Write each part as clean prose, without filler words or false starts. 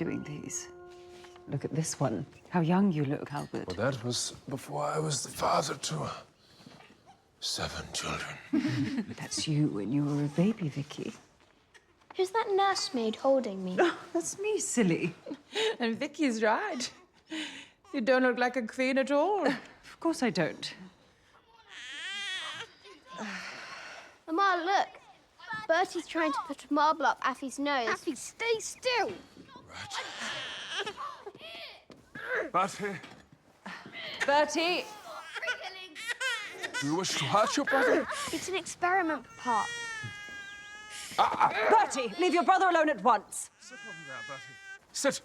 doing these. Look at this one. How young you look, Albert. Well, that was before I was the father to 7 children. That's you when you were a baby, Vicky. Who's that nursemaid holding me? Oh, that's me, silly. And Vicky's right. You don't look like a queen at all. Of course I don't. Mama, look. Bertie's trying to put a marble up Affy's nose. Affy, stay still. Bertie, Bertie! do you wish to hurt your brother? It's an experiment, Papa. Bertie, leave your brother alone at once. Sit over there, Bertie. Sit.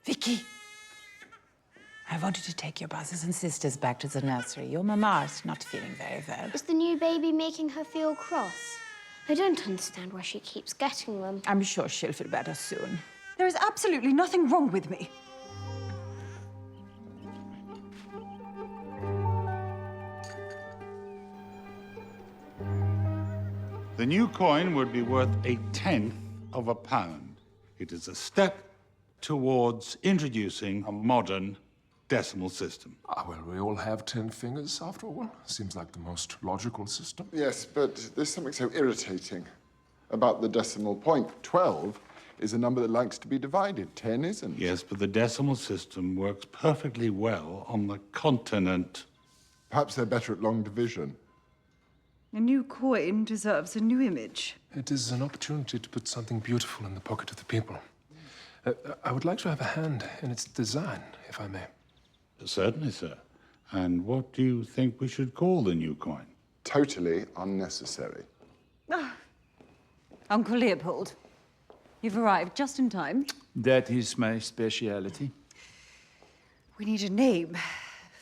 Vicky, I want you to take your brothers and sisters back to the nursery. Your mama is not feeling very well. Is the new baby making her feel cross? I don't understand why she keeps getting them. I'm sure she'll feel better soon. There is absolutely nothing wrong with me. The new coin would be worth 1/10 of a pound. It is a step towards introducing a modern decimal system. Well, we all have 10 fingers, after all. Seems like the most logical system. Yes, but there's something so irritating about the decimal point. 12 is a number that likes to be divided. 10 isn't. Yes, but the decimal system works perfectly well on the continent. Perhaps they're better at long division. A new coin deserves a new image. It is an opportunity to put something beautiful in the pocket of the people. I would like to have a hand in its design, if I may. Certainly, sir. And what do you think we should call the new coin? Totally unnecessary. Uncle Leopold, you've arrived just in time. That is my speciality. We need a name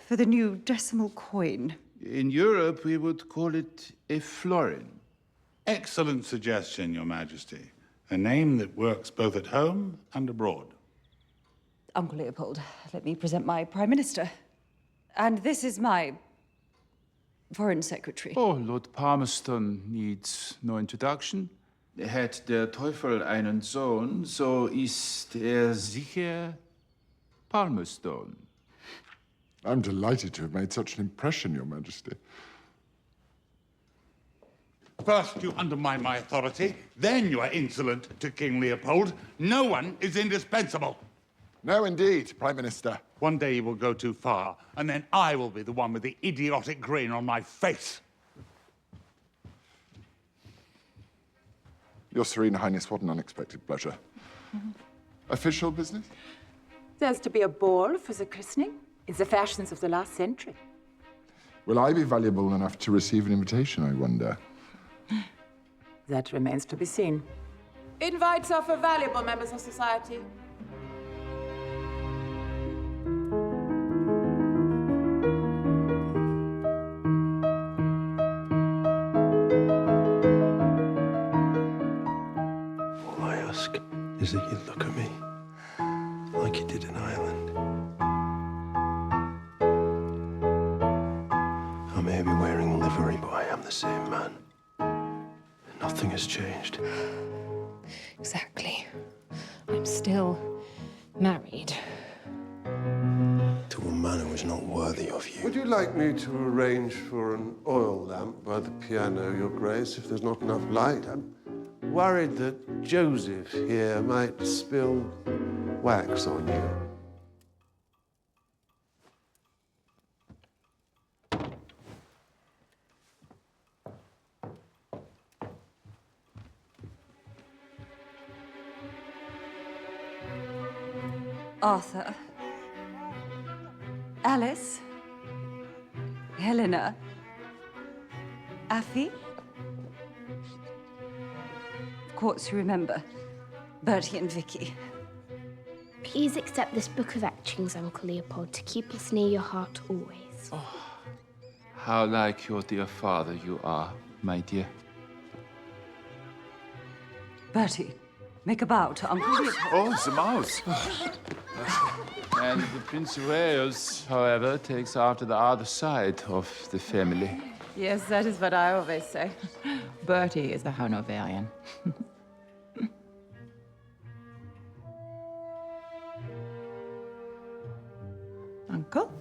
for the new decimal coin. In Europe, we would call it a florin. Excellent suggestion, Your Majesty. A name that works both at home and abroad. Uncle Leopold, let me present my Prime Minister. And this is my Foreign Secretary. Oh, Lord Palmerston needs no introduction. Hat der Teufel einen Sohn, so ist sicher Palmerston. I'm delighted to have made such an impression, Your Majesty. First, you undermine my authority. Then you are insolent to King Leopold. No one is indispensable. No, indeed, Prime Minister. One day you will go too far, and then I will be the one with the idiotic grin on my face. Your Serene Highness, what an unexpected pleasure. Official business? There's to be a ball for the christening. It's the fashions of the last century. Will I be valuable enough to receive an invitation, I wonder? That remains to be seen. Invites are for valuable members of society. All I ask is that you look at me like you did in Ireland. I may be wearing livery, but I am the same man. Nothing has changed. Exactly. I'm still married. To a man who is not worthy of you. Would you like me to arrange for an oil lamp by the piano, Your Grace, if there's not enough light? I'm worried that Joseph here might spill wax on you. Arthur. Alice. Helena. Affy. Of course, you remember. Bertie and Vicky. Please accept this book of etchings, Uncle Leopold, to keep us near your heart always. How like your dear father you are, my dear. Bertie, make a bow to Uncle Leopold. Oh, the mouse. And the Prince of Wales, however, takes after the other side of the family. Yes, that is what I always say. Bertie is the Hanoverian. Uncle?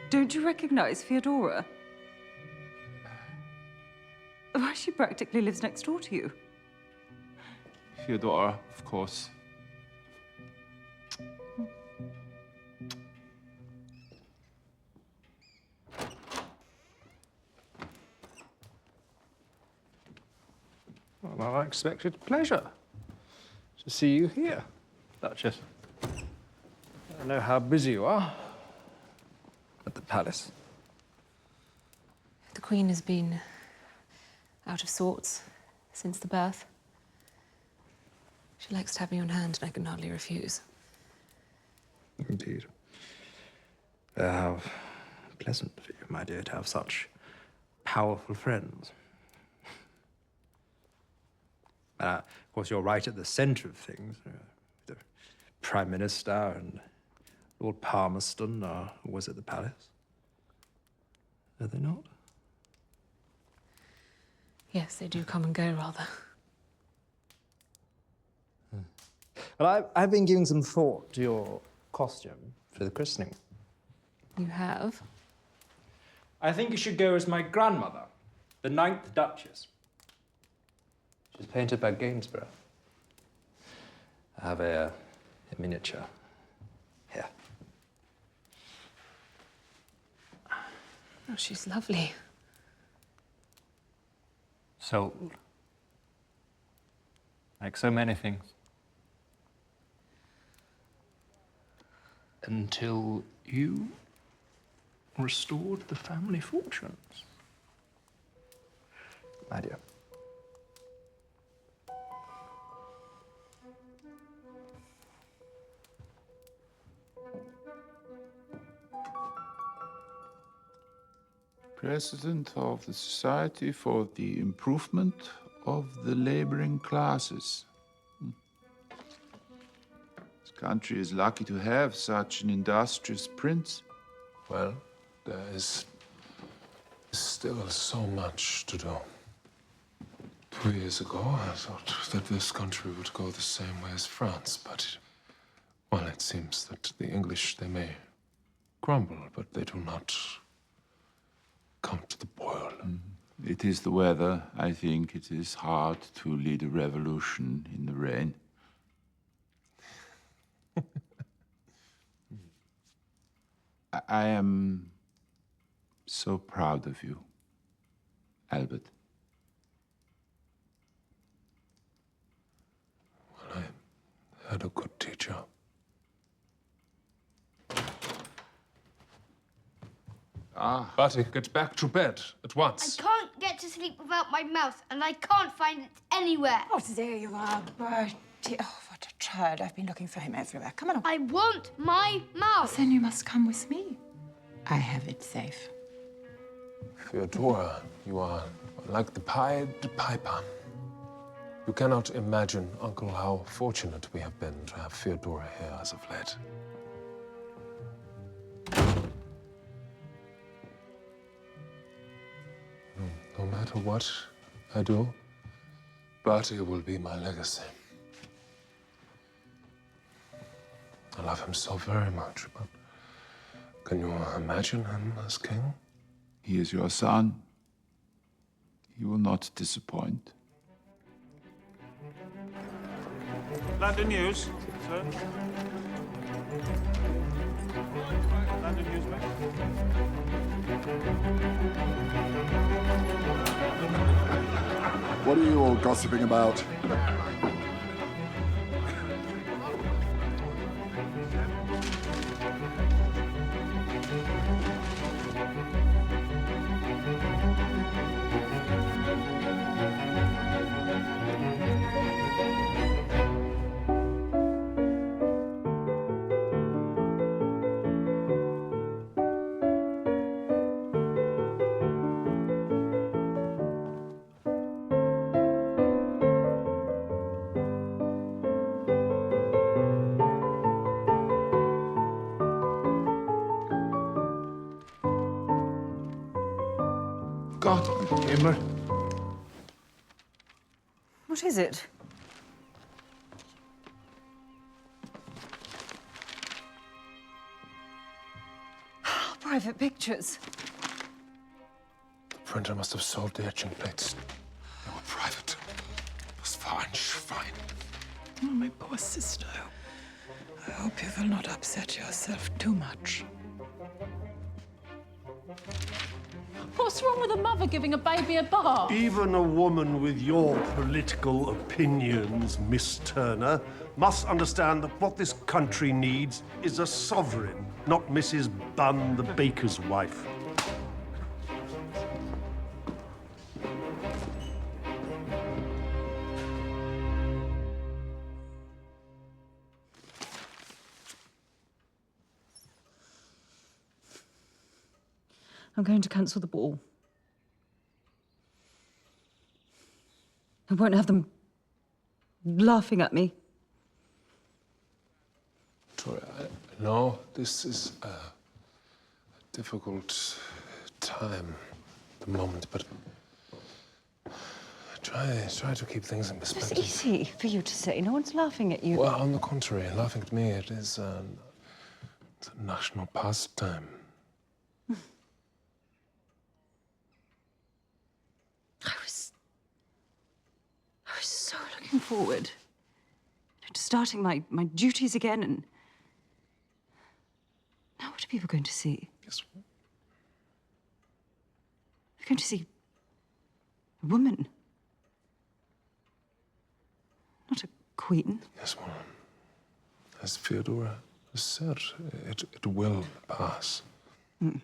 Don't you recognize Fyodora? Why, she practically lives next door to you. Fyodora, of course. Well, an unexpected pleasure to see you here, Duchess. I know how busy you are at the palace. The Queen has been out of sorts since the birth. She likes to have me on hand, and I can hardly refuse. Indeed. How pleasant for you, my dear, to have such powerful friends. Of course, you're right at the centre of things. The Prime Minister and Lord Palmerston are always at the palace. Are they not? Yes, they do come and go, rather. Well, I've been giving some thought to your costume for the christening. You have? I think you should go as my grandmother, the 9th Duchess. She's painted by Gainsborough. I have a miniature here. Oh, she's lovely. Sold. Like so many things. Until you restored the family fortunes. My dear. President of the Society for the Improvement of the Laboring Classes. This country is lucky to have such an industrious prince. Well, there is still so much to do. 2 years ago, I thought that this country would go the same way as France, but, well, it seems that the English, they may grumble, but they do not come to the boil. It is the weather. I think it is hard to lead a revolution in the rain. I am so proud of you, Albert. Well, I had a good teacher. Bertie, get back to bed at once. I can't get to sleep without my mouse, and I can't find it anywhere. Oh, there you are, Bertie. Oh, what a child. I've been looking for him everywhere. Come on. I want my mouse. Then you must come with me. I have it safe. Fyodora, you are like the Pied Piper. You cannot imagine, Uncle, how fortunate we have been to have Fyodora here as of late. No matter what I do, Bertie will be my legacy. I love him so very much, but can you imagine him as king? He is your son. He will not disappoint. London News, sir. London News, What are you all gossiping about? Gott, Himmel. What is it? private pictures. The printer must have sold the etching plates. They were private. It was fine. Oh, my poor sister. I hope you will not upset yourself too much. What's wrong with a mother giving a baby a bath? Even a woman with your political opinions, Miss Turner, must understand that what this country needs is a sovereign, not Mrs. Bunn, the baker's wife. I'm going to cancel the ball. I won't have them laughing at me. Victoria, I know this is a difficult time at the moment, but try to keep things in perspective. It's easy for you to say. No one's laughing at you. Well, on the contrary, laughing at me, it's a national pastime. I was so looking forward to starting my duties again, and now what are people going to see? Yes. They're going to see a woman, not a queen. Yes, well, as Theodora has said, it will pass. Mm.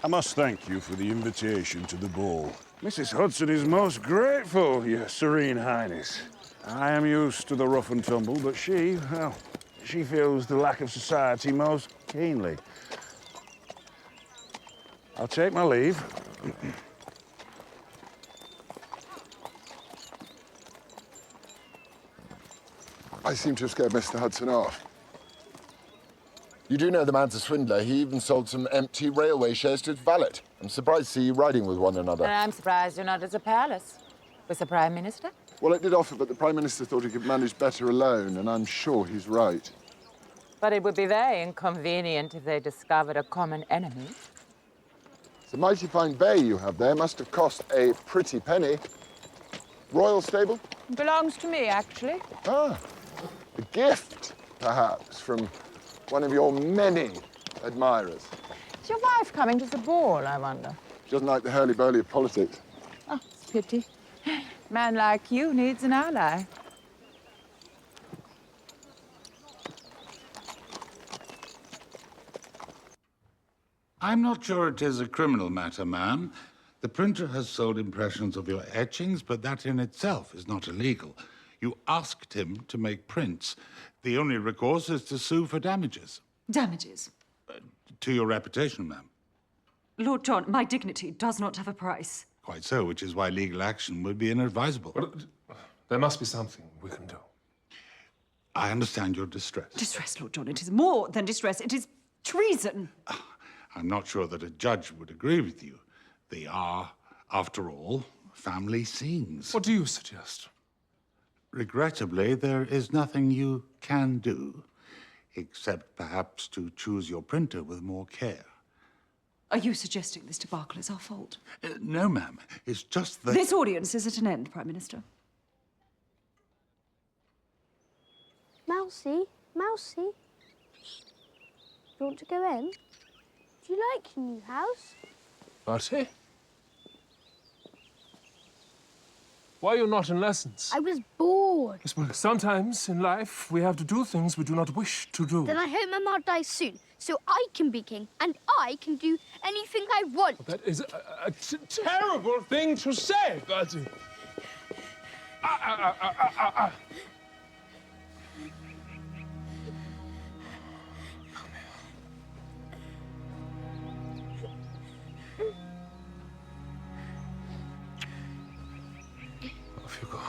I must thank you for the invitation to the ball. Mrs. Hudson is most grateful, Your Serene Highness. I am used to the rough and tumble, but she, well, she feels the lack of society most keenly. I'll take my leave. I seem to have scared Mr. Hudson off. You do know the man's a swindler. He even sold some empty railway shares to his valet. I'm surprised to see you riding with one another. And I'm surprised you're not at the palace with the Prime Minister. Well, it did offer, but the Prime Minister thought he could manage better alone, and I'm sure he's right. But it would be very inconvenient if they discovered a common enemy. It's a mighty fine bay you have there. Must have cost a pretty penny. Royal stable? Belongs to me, actually. Ah, a gift, perhaps, from one of your many admirers. Is your wife coming to the ball, I wonder? She doesn't like the hurly-burly of politics. Oh, it's a pity. Man like you needs an ally. I'm not sure it is a criminal matter, ma'am. The printer has sold impressions of your etchings, but that in itself is not illegal. You asked him to make prints. The only recourse is to sue for damages. Damages? To your reputation, ma'am. Lord John, my dignity does not have a price. Quite so, which is why legal action would be inadvisable. Well, there must be something we can do. I understand your distress. Distress, Lord John. It is more than distress. It is treason. I'm not sure that a judge would agree with you. They are, after all, family scenes. What do you suggest? Regrettably, there is nothing you can do, except perhaps to choose your printer with more care. Are you suggesting this debacle is our fault? No, ma'am. It's just that... This audience is at an end, Prime Minister. Mousy, Mousy. Do you want to go in? Do you like your new house? Bertie? Why are you not in lessons? I was bored. Yes, well, sometimes in life we have to do things we do not wish to do. Then I hope Mama dies soon, so I can be king, and I can do anything I want. That is a terrible thing to say, Bertie. Off you go.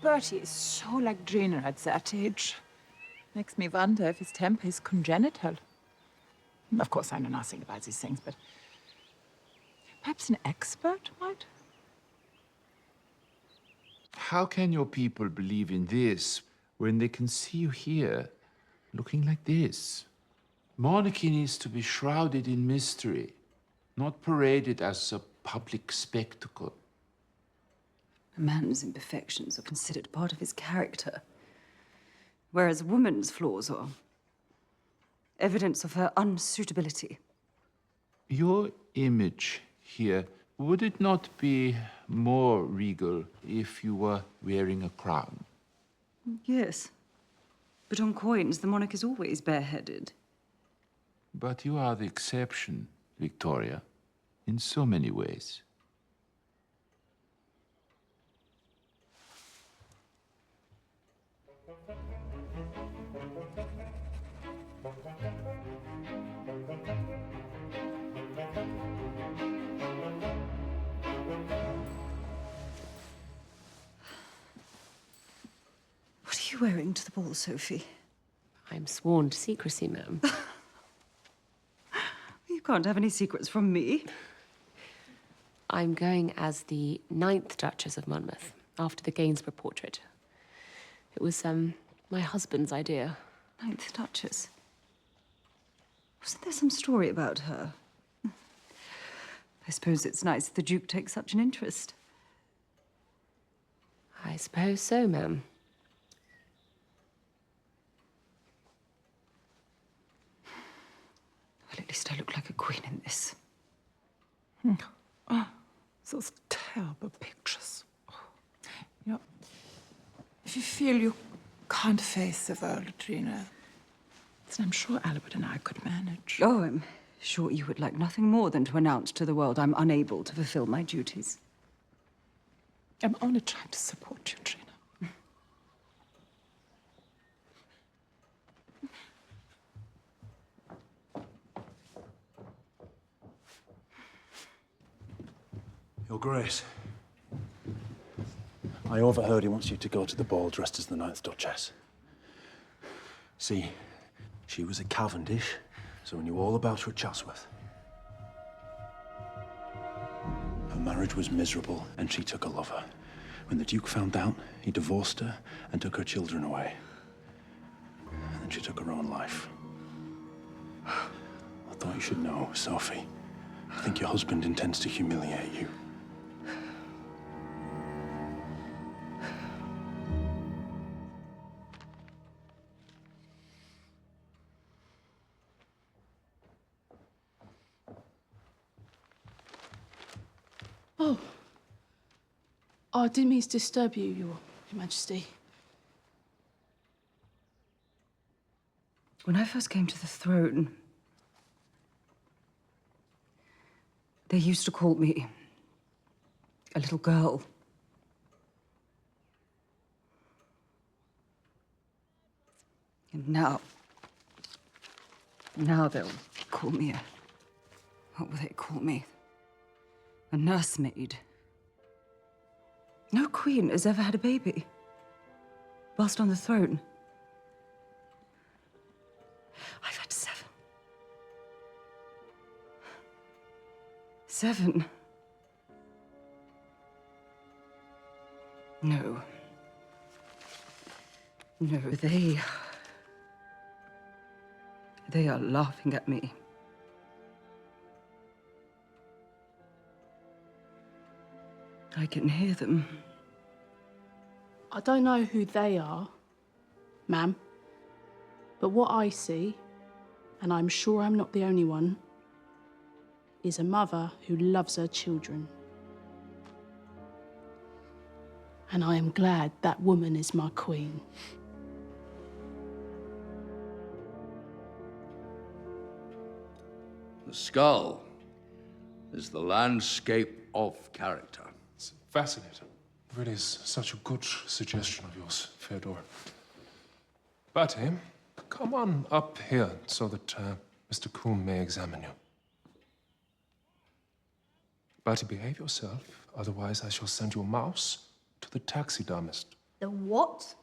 Bertie is so like Gina at that age. Makes me wonder if his temper is congenital. Of course, I know nothing about these things, but perhaps an expert might? How can your people believe in this when they can see you here looking like this? Monarchy needs to be shrouded in mystery, not paraded as a public spectacle. A man's imperfections are considered part of his character, whereas a woman's flaws are evidence of her unsuitability. Your image here, would it not be more regal if you were wearing a crown? Yes, but on coins, the monarch is always bareheaded. But you are the exception, Victoria, in so many ways. What are you wearing to the ball, Sophie? I'm sworn to secrecy, ma'am. You can't have any secrets from me. I'm going as the 9th Duchess of Monmouth, after the Gainsborough portrait. It was, my husband's idea. 9th Duchess? Wasn't there some story about her? I suppose it's nice the Duke takes such an interest. I suppose so, ma'am. Well, at least I look like a queen in this. Oh, those terrible pictures. Oh. You know, if you feel you can't face the world, Gina, then I'm sure Albert and I could manage. Oh, I'm sure you would like nothing more than to announce to the world I'm unable to fulfill my duties. I'm only trying to support you, Gina. Your Grace, I overheard he wants you to go to the ball dressed as the 9th Duchess. See, she was at Cavendish, so we knew all about her at Chatsworth. Her marriage was miserable, and she took a lover. When the Duke found out, he divorced her and took her children away. And then she took her own life. I thought you should know, Sophie. I think your husband intends to humiliate you. Oh. I didn't mean to disturb you, Your Majesty. When I first came to the throne, they used to call me a little girl. And now they'll call me what will they call me? A nursemaid. No queen has ever had a baby whilst on the throne. I've had 7. 7. No. No, they are laughing at me. I can hear them. I don't know who they are, ma'am, but what I see, and I'm sure I'm not the only one, is a mother who loves her children. And I am glad that woman is my queen. The skull is the landscape of character. It's fascinating. It really is such a good suggestion of yours, Fyodor. Bertie, come on up here so that Mr. Kuhn may examine you. Bertie, behave yourself, otherwise I shall send your mouse to the taxidermist. The what?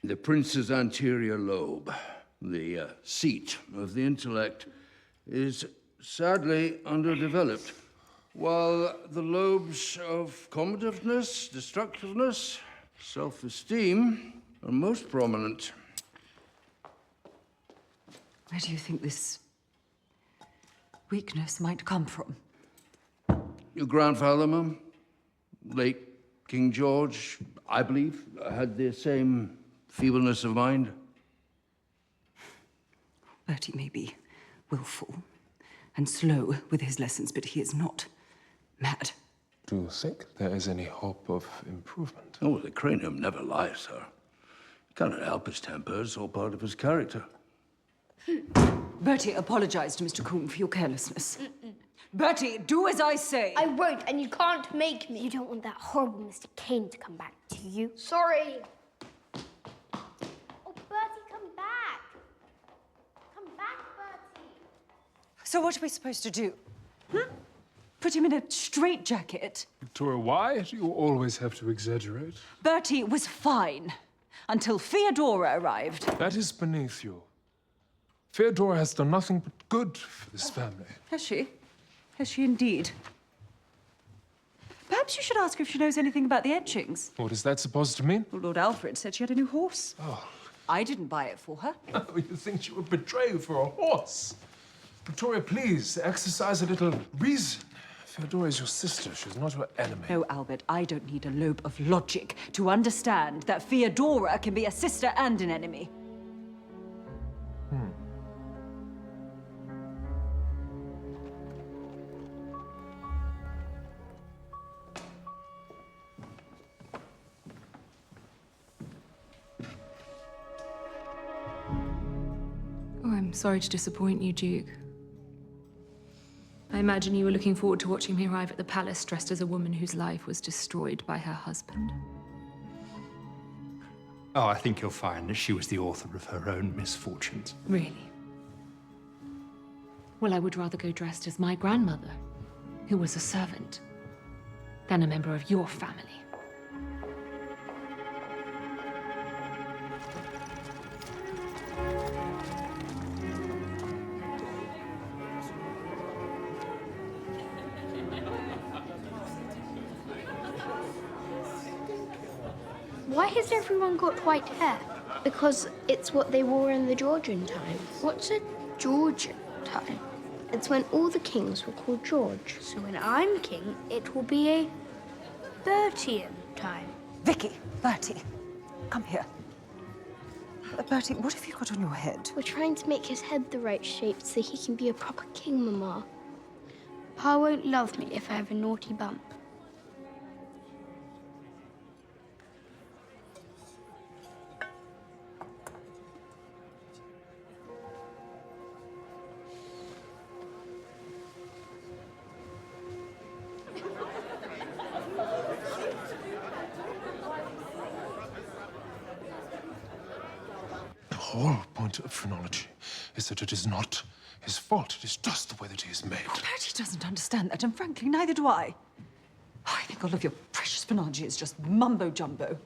The prince's anterior lobe, the seat of the intellect, is sadly underdeveloped, while the lobes of combativeness, destructiveness, self-esteem are most prominent. Where do you think this weakness might come from? Your grandfather, Mum, late King George, I believe, had the same feebleness of mind. Bertie may be willful and slow with his lessons, but he is not mad. Do you think there is any hope of improvement? Oh, the cranium never lies, sir. He cannot help his temper. It's all part of his character. Bertie, apologize to Mr. Coombe for your carelessness. Bertie, do as I say. I won't, and you can't make me. You don't want that horrible Mr. Kane to come back, do you? Sorry. Oh, Bertie, come back. Come back, Bertie. So what are we supposed to do? Put him in a straitjacket? Victoria, why do you always have to exaggerate? Bertie was fine until Theodora arrived. That is beneath you. Theodora has done nothing but good for this family. Has she? Has she indeed? Perhaps you should ask her if she knows anything about the etchings. What is that supposed to mean? Well, Lord Alfred said she had a new horse. Oh. I didn't buy it for her. Oh, you think she would betray you for a horse? Victoria, please, exercise a little reason. Theodora is your sister. She's not your enemy. No, Albert, I don't need a lobe of logic to understand that Theodora can be a sister and an enemy. Oh, I'm sorry to disappoint you, Duke. I imagine you were looking forward to watching me arrive at the palace dressed as a woman whose life was destroyed by her husband. Oh, I think you'll find that she was the author of her own misfortunes. Really? Well, I would rather go dressed as my grandmother, who was a servant, than a member of your family. Why has everyone got white hair? Because it's what they wore in the Georgian time. What's a Georgian time? It's when all the kings were called George. So when I'm king, it will be a Bertian time. Vicky, Bertie, come here. Bertie, what have you got on your head? We're trying to make his head the right shape so he can be a proper king, Mama. Pa won't love me if I have a naughty bump. The whole point of phrenology is that it is not his fault. It is just the way that he is made. Oh, Bertie doesn't understand that, and frankly, neither do I. Oh, I think all of your precious phrenology is just mumbo-jumbo.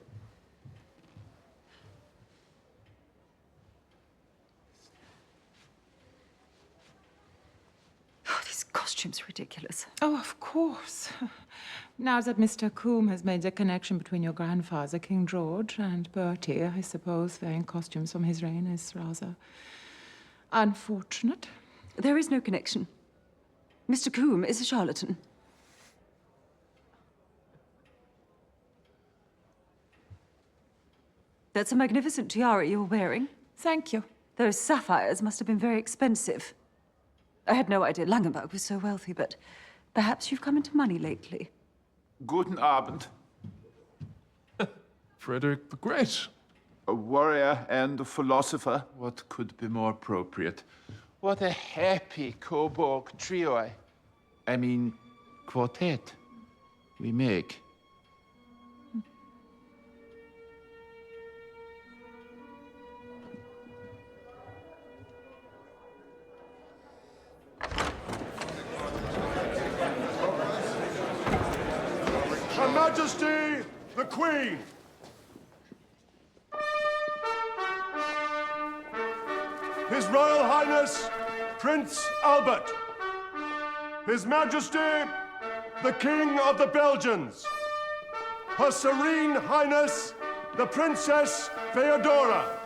Oh, these costumes are ridiculous. Oh, of course. Now that Mr. Coombe has made the connection between your grandfather, King George, and Bertie, I suppose wearing costumes from his reign is rather unfortunate. There is no connection. Mr. Coombe is a charlatan. That's a magnificent tiara you're wearing. Thank you. Those sapphires must have been very expensive. I had no idea Langenberg was so wealthy, but perhaps you've come into money lately. Guten Abend. Frederick the Great. A warrior and a philosopher. What could be more appropriate? What a happy Coburg trio. I mean, quartet we make. Her Majesty, the Queen! His Royal Highness, Prince Albert. His Majesty, the King of the Belgians. Her Serene Highness, the Princess Feodora.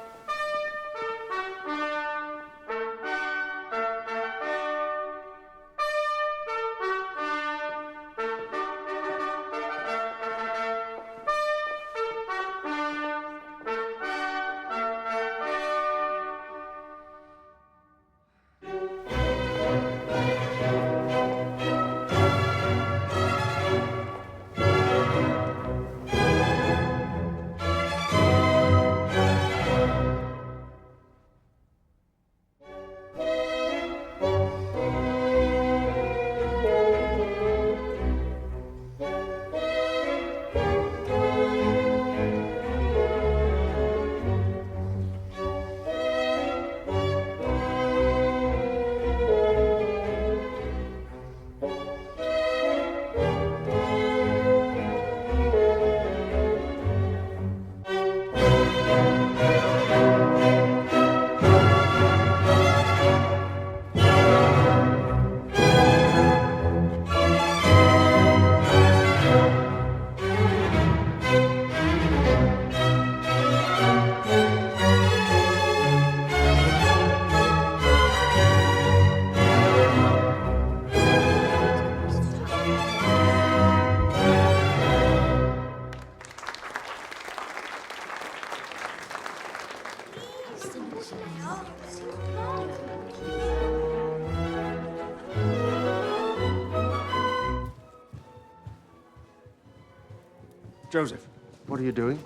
Joseph, what are you doing?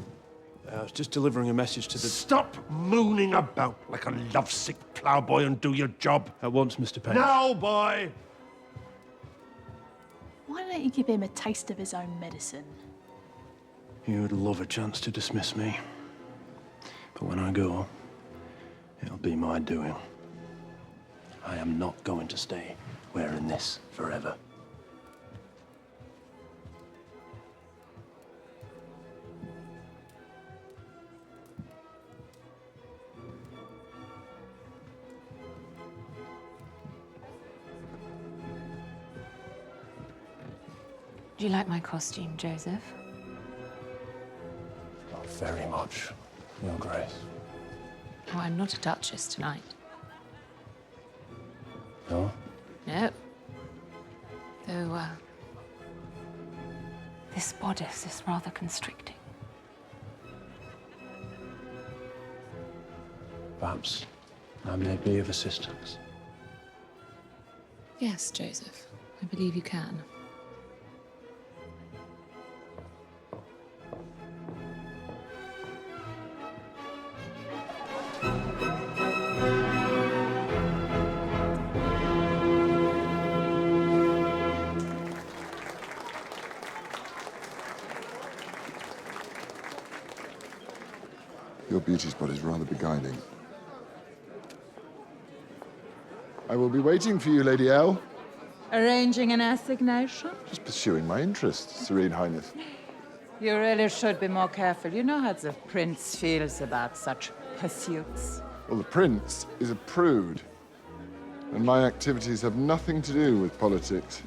I was just delivering a message to the... Stop mooning about like a lovesick ploughboy and do your job. At once, Mr. Page. Now, boy! Why don't you give him a taste of his own medicine? You would love a chance to dismiss me. But when I go, it'll be my doing. I am not going to stay wearing this forever. Do you like my costume, Joseph? Not very much, Your Grace. Oh, I'm not a duchess tonight. No? No. Though, this bodice is rather constricting. Perhaps I may be of assistance. Yes, Joseph. I believe you can. Your beauty spot is rather beguiling. I will be waiting for you, Lady L. Arranging an assignation? Just pursuing my interests, Serene Highness. You really should be more careful. You know how the prince feels about such pursuits. Well, the prince is a prude, and my activities have nothing to do with politics.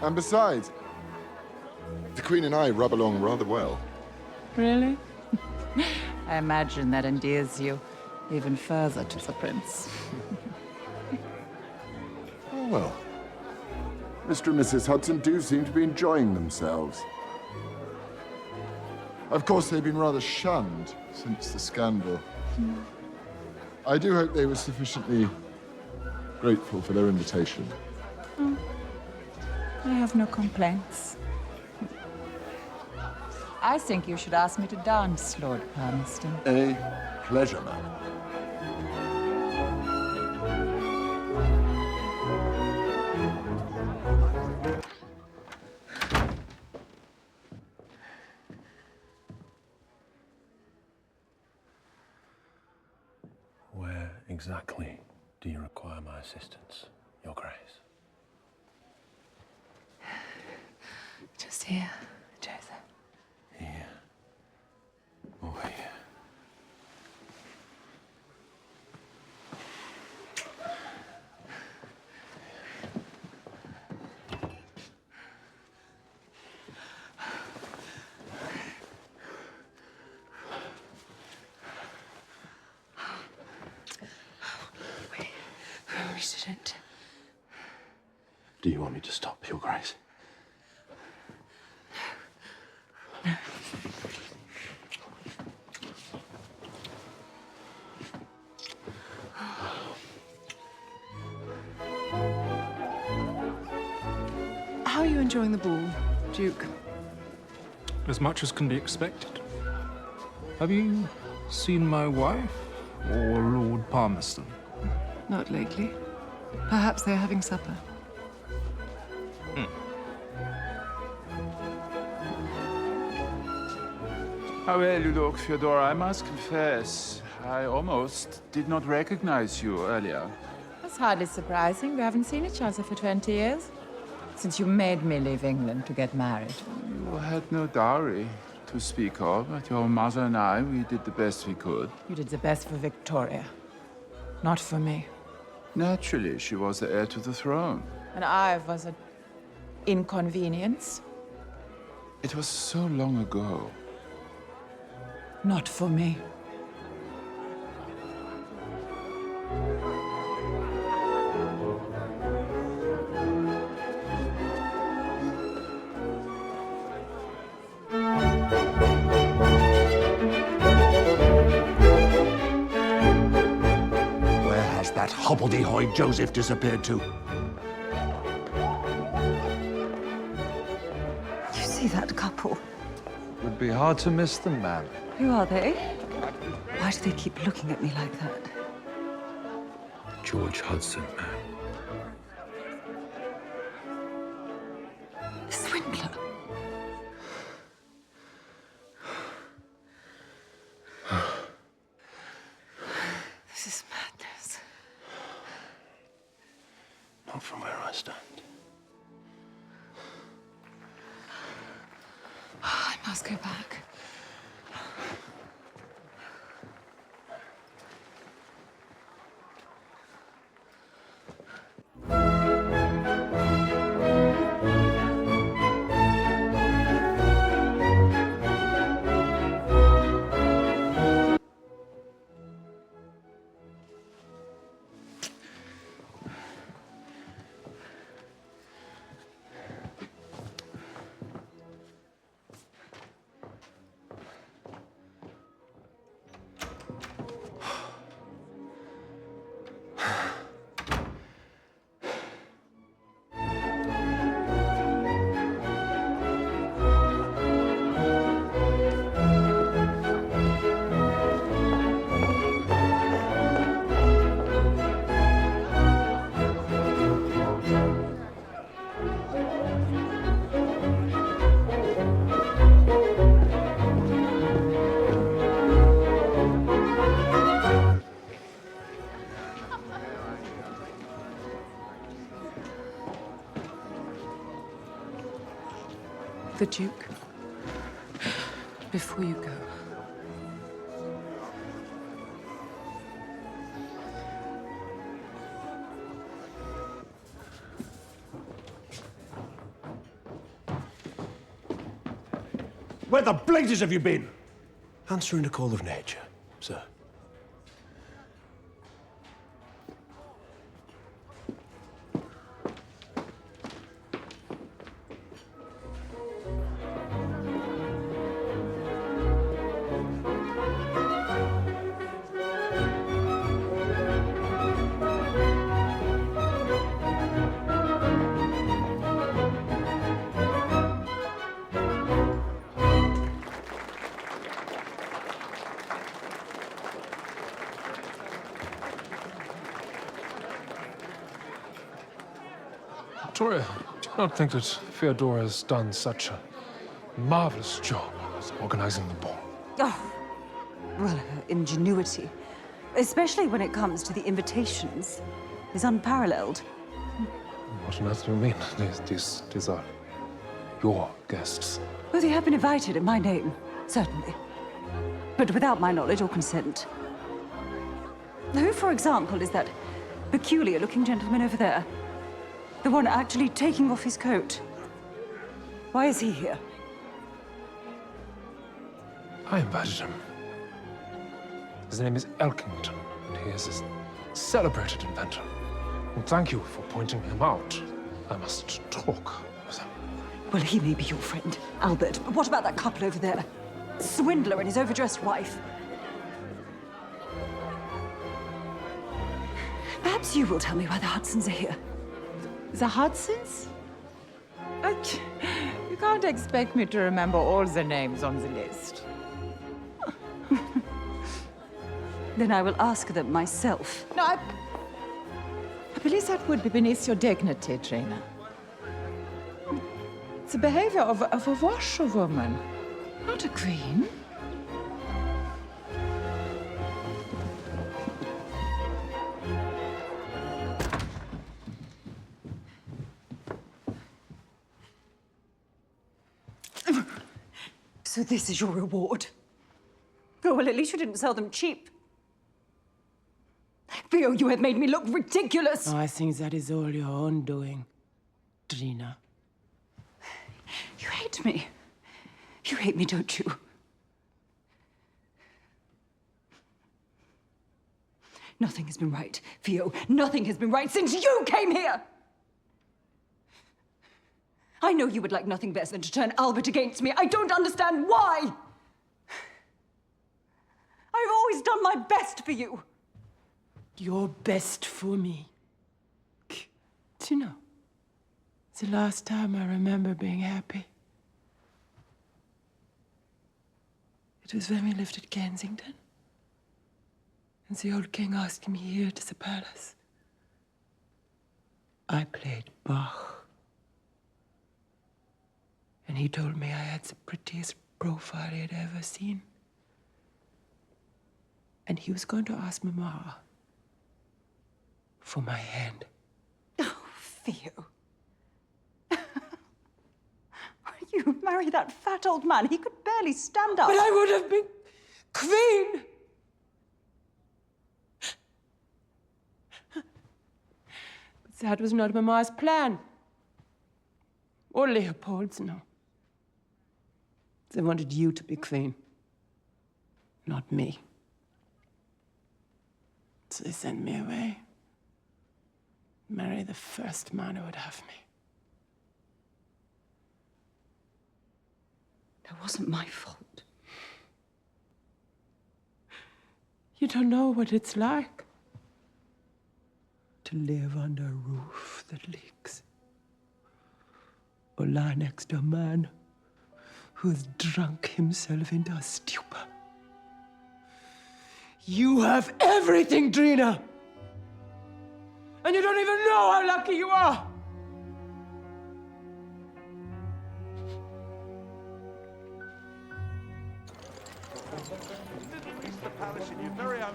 And besides, the Queen and I rub along rather well. Really? I imagine that endears you even further to the prince. Oh, well. Mr. and Mrs. Hudson do seem to be enjoying themselves. Of course, they've been rather shunned since the scandal. I do hope they were sufficiently grateful for their invitation. Oh. I have no complaints. I think you should ask me to dance, Lord Palmerston. A pleasure, ma'am. Where exactly do you require my assistance, Your Grace? Just here, Joseph. Here. Over here. shouldn't. Do you want me to stop, Your Grace? How are you enjoying the ball, Duke? As much as can be expected. Have you seen my wife or Lord Palmerston? Not lately. Perhaps they're having supper. How well you look, Fyodor. I must confess, I almost did not recognize you earlier. That's hardly surprising. We haven't seen each other for 20 years. Since you made me leave England to get married. You had no dowry to speak of, but your mother and I, we did the best we could. You did the best for Victoria, not for me. Naturally, she was the heir to the throne. And I was an inconvenience, It was so long ago. not for me. Where has that hobbledehoy Joseph disappeared to? You see that couple? Would be hard to miss them, ma'am. Who are they? Why do they keep looking at me like that? George Hudson, ma'am. The swindler. This is madness. Not from where I stand. I must go back. The Duke, before you go. Where the blazes have you been? Answering the call of nature, sir. Victoria, do you not think that Fyodor has done such a marvelous job as organizing the ball? Oh, well, her ingenuity, especially when it comes to the invitations, is unparalleled. What on earth do you mean? These are your guests. Well, they have been invited in my name, certainly. But without my knowledge or consent. Who, for example, is that peculiar-looking gentleman over there? The one actually taking off his coat. Why is he here? I invited him. His name is Elkington, and he is a celebrated inventor. And thank you for pointing him out. I must talk with him. Well, he may be your friend, Albert, but what about that couple over there? Swindler and his overdressed wife. Perhaps you will tell me why the Hudsons are here. The Hudsons? You can't expect me to remember all the names on the list. Then I will ask them myself. No, I believe that would be beneath your dignity, Trina. It's the behavior of a washerwoman, not a queen. So this is your reward? Oh, well, at least you didn't sell them cheap. Theo, you have made me look ridiculous. Oh, I think that is all your own doing, Trina. You hate me. You hate me, don't you? Nothing has been right, Theo. Nothing has been right since you came here! I know you would like nothing better than to turn Albert against me. I don't understand why! I've always done my best for you. Your best for me. Do you know, the last time I remember being happy, it was when we lived at Kensington. And the old king asked me here to the palace. I played Bach. And he told me I had the prettiest profile he had ever seen. And he was going to ask Mama for my hand. Oh, Theo. You marry that fat old man. He could barely stand up. But I would have been queen! But that was not Mama's plan. Or Leopold's, no. They wanted you to be queen, not me. So they sent me away. Marry the first man who would have me. That wasn't my fault. You don't know what it's like to live under a roof that leaks. Or lie next to a man who's drunk himself into a stupor. You have everything, Trina! And you don't even know how lucky you are! It's the palace in your very own.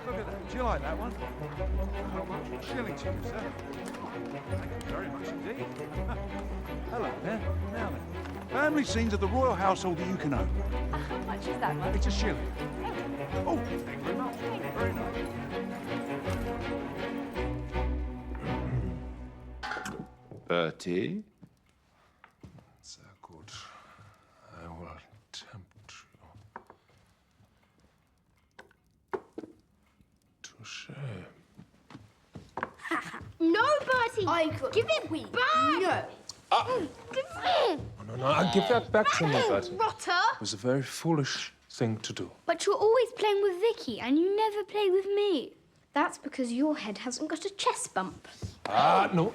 Look at that. Do you like that one? How much? Shilling to you, sir. Thank you very much indeed. Hello there. Now then. Family scenes of the royal household that you can own. How much is that one? It's a shilling. Oh, thank you very much. Very nice. Bertie? Sehr gut. I will tempt you. Touché. No, Bertie! I could. Give it back! No. Give it! No, I'll give that back to me, Bertie. Rotter! It was a very foolish thing to do. But you're always playing with Vicky, and you never play with me. That's because your head hasn't got a chest bump. No.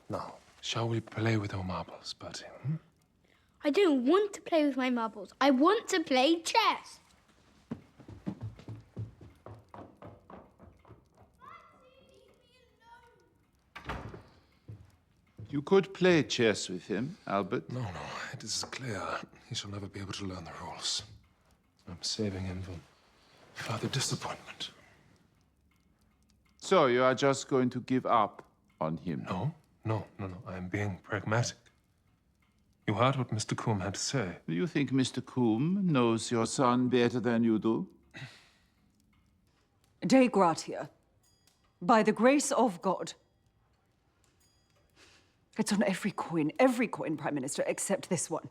Now, shall we play with our marbles, Bertie? Hmm? I don't want to play with my marbles. I want to play chess. You could play chess with him, Albert. No, it is clear. He shall never be able to learn the rules. I'm saving him from further disappointment. So you are just going to give up on him? No. I am being pragmatic. You heard what Mr. Coombe had to say. Do you think Mr. Coombe knows your son better than you do? Dei gratia. By the grace of God. It's on every coin, Prime Minister, except this one.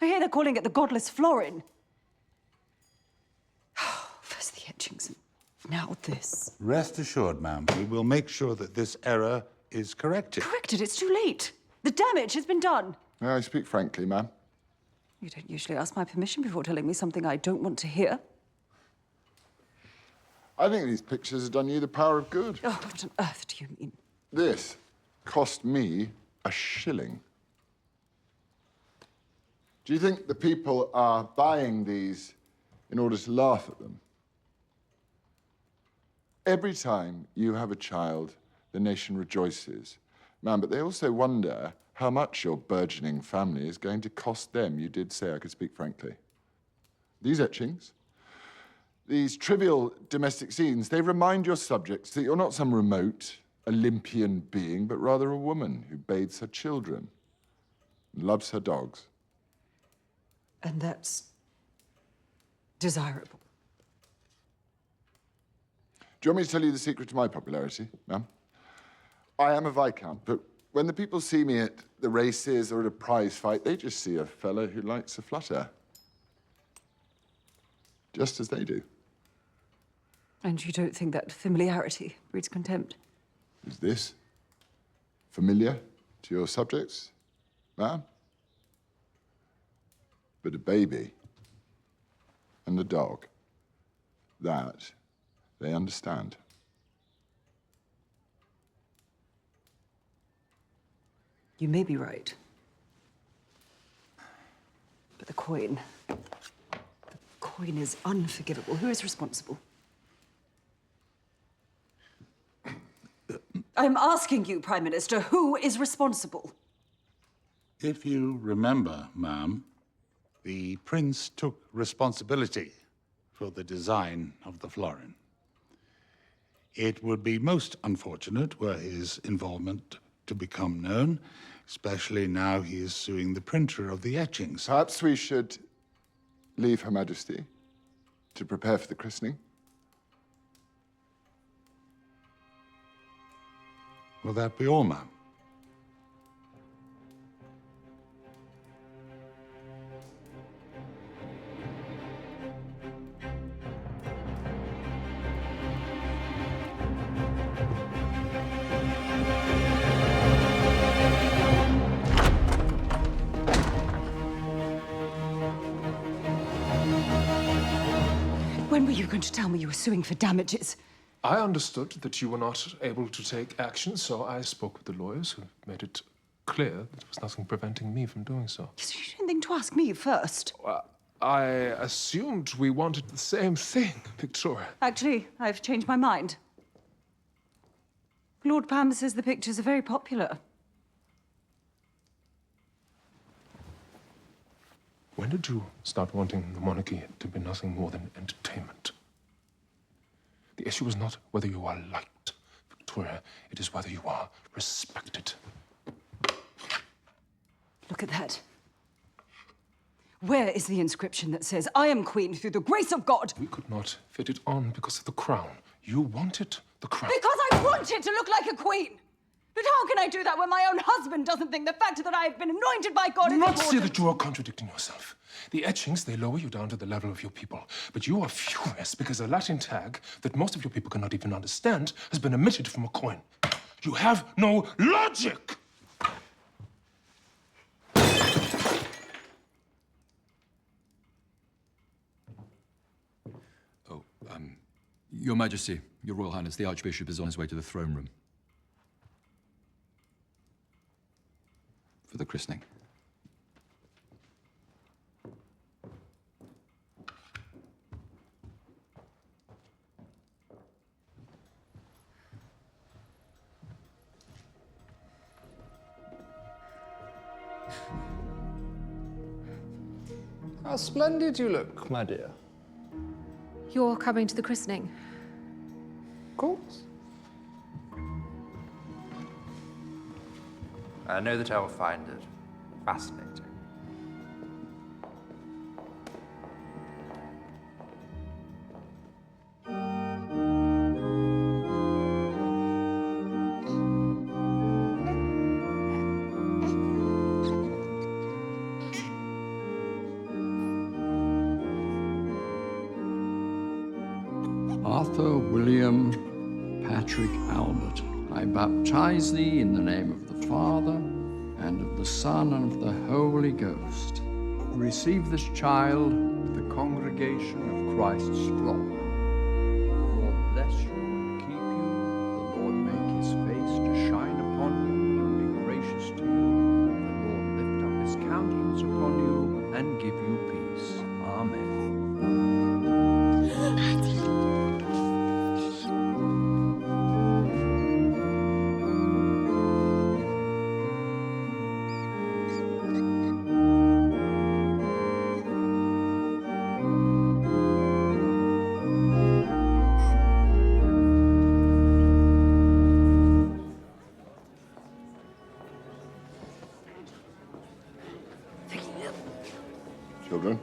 I hear they're calling it the godless florin. First the etchings, and now this. Rest assured, ma'am, we will make sure that this error is corrected. Corrected, it's too late. The damage has been done. May I speak frankly, ma'am? You don't usually ask my permission before telling me something I don't want to hear. I think these pictures have done you the power of good. Oh, what on earth do you mean? This cost me a shilling. Do you think the people are buying these in order to laugh at them? Every time you have a child, the nation rejoices. Ma'am, but they also wonder how much your burgeoning family is going to cost them. You did say I could speak frankly. These etchings, these trivial domestic scenes, they remind your subjects that you're not some remote Olympian being, but rather a woman who bathes her children and loves her dogs. And that's desirable. Do you want me to tell you the secret to my popularity, ma'am? I am a Viscount, but when the people see me at the races or at a prize fight, they just see a fellow who likes a flutter. Just as they do. And you don't think that familiarity breeds contempt? Is this familiar to your subjects, ma'am? But a baby and a dog, that they understand. You may be right. But the coin is unforgivable. Who is responsible? I'm asking you, Prime Minister, who is responsible? If you remember, ma'am, the prince took responsibility for the design of the florin. It would be most unfortunate were his involvement to become known, especially now he is suing the printer of the etchings. Perhaps we should leave Her Majesty to prepare for the christening. Will that be all, ma'am? When were you going to tell me you were suing for damages? I understood that you were not able to take action, so I spoke with the lawyers who made it clear that there was nothing preventing me from doing so. So you didn't think to ask me first? I assumed we wanted the same thing, Victoria. Actually, I've changed my mind. Lord Pam says the pictures are very popular. When did you start wanting the monarchy to be nothing more than entertainment? The issue is not whether you are liked, Victoria. It is whether you are respected. Look at that. Where is the inscription that says, I am queen through the grace of God? We could not fit it on because of the crown. You wanted the crown. Because I wanted to look like a queen! But how can I do that when my own husband doesn't think the fact that I have been anointed by God is Do not important? say that you are contradicting yourself. The etchings, they lower you down to the level of your people. But you are furious because a Latin tag that most of your people cannot even understand has been omitted from a coin. You have no logic! Your Majesty, Your Royal Highness, the Archbishop is on his way to the throne room. For the christening. How splendid you look, my dear. You're coming to the christening? Of course. I know that I will find it fascinating. Arthur William Patrick Albert, I baptize thee in the name of the Father, and of the Son, and of the Holy Ghost. Receive this child with the congregation of Christ's flock. The Lord bless you and keep you. The Lord make his face to shine upon you and be gracious to you. The Lord lift up his countenance upon you and give you peace. Amen. Children?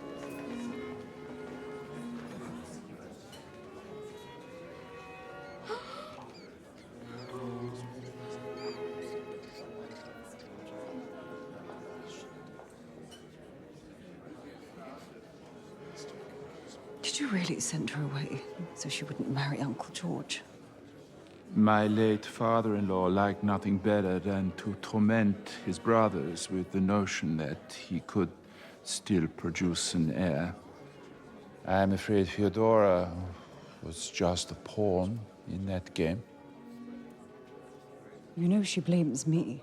Did you really send her away so she wouldn't marry Uncle George? My late father-in-law liked nothing better than to torment his brothers with the notion that he could still produce an heir. I'm afraid Theodora was just a pawn in that game. You know she blames me.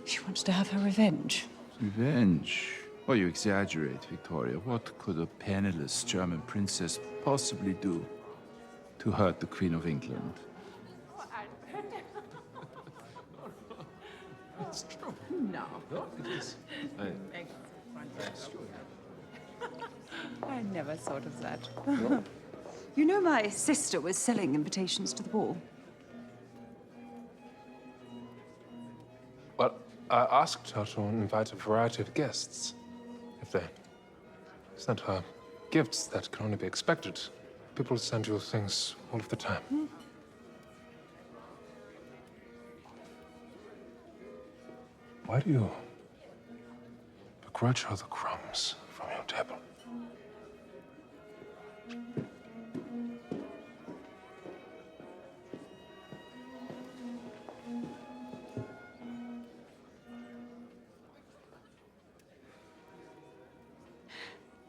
She wants to have her revenge. Revenge? Oh, you exaggerate, Victoria. What could a penniless German princess possibly do to hurt the Queen of England? It's true. No. It is. I never thought of that. You know my sister was selling invitations to the ball. Well, I asked her to invite a variety of guests. If they sent her gifts that can only be expected, people send you things all of the time. Why do you begrudge her the crumbs from your table?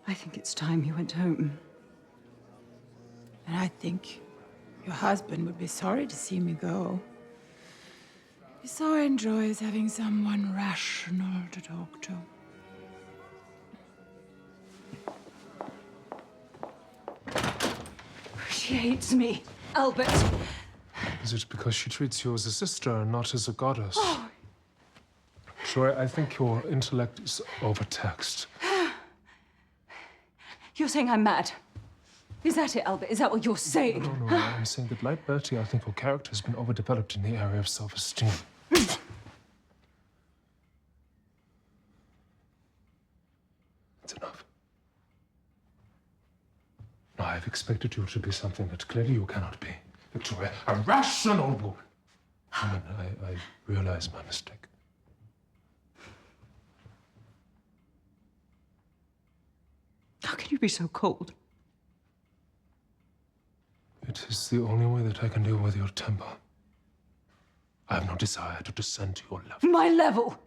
I think it's time you went home. And I think your husband would be sorry to see me go. He so enjoys having someone rational to talk to. She hates me, Albert. Is it because she treats you as a sister and not as a goddess? Joy, I think your intellect is overtaxed. You're saying I'm mad. Is that it, Albert? Is that what you're saying? No, I'm saying that, like Bertie, I think your character has been overdeveloped in the area of self-esteem. It's enough. Now, I've expected you to be something that clearly you cannot be. Victoria, a rational woman. I realize my mistake. How can you be so cold? It is the only way that I can deal with your temper. I have no desire to descend to your level. My level?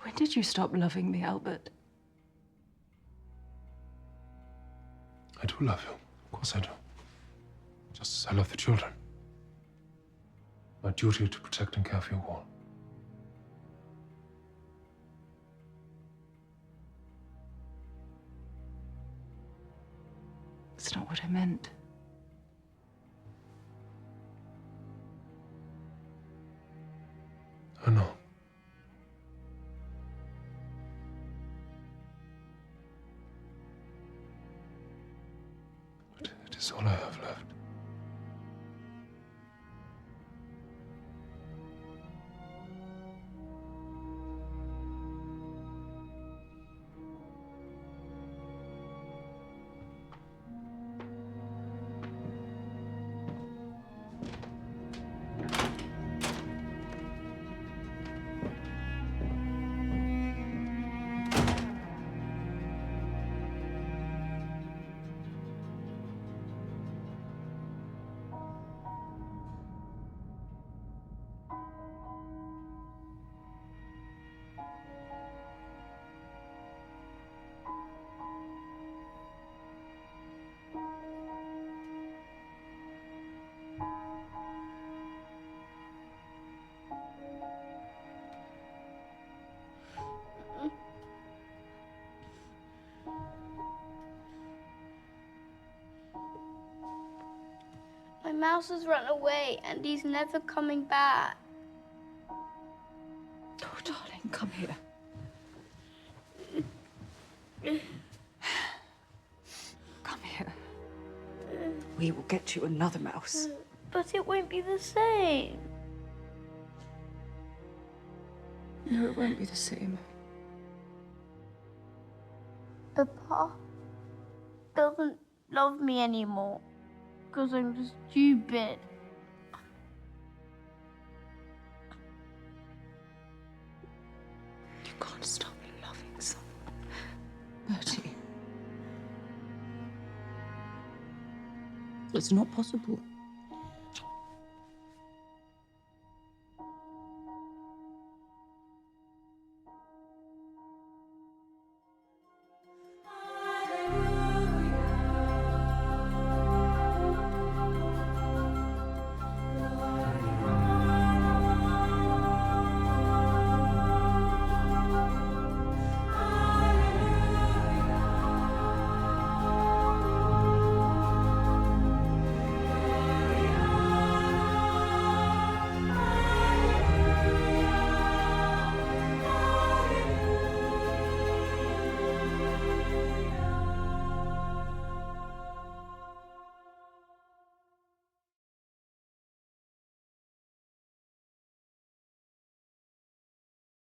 When did you stop loving me, Albert? I do love you. Of course I do. Just as I love the children. My duty to protect and care for you all. It's not what I meant. I know. is all I have left. My mouse has run away and he's never coming back. Oh, darling, come here. Come here. We will get you another mouse. But it won't be the same. No, it won't be the same. Papa doesn't love me anymore because I'm stupid. You can't stop loving someone, Bertie. It's not possible.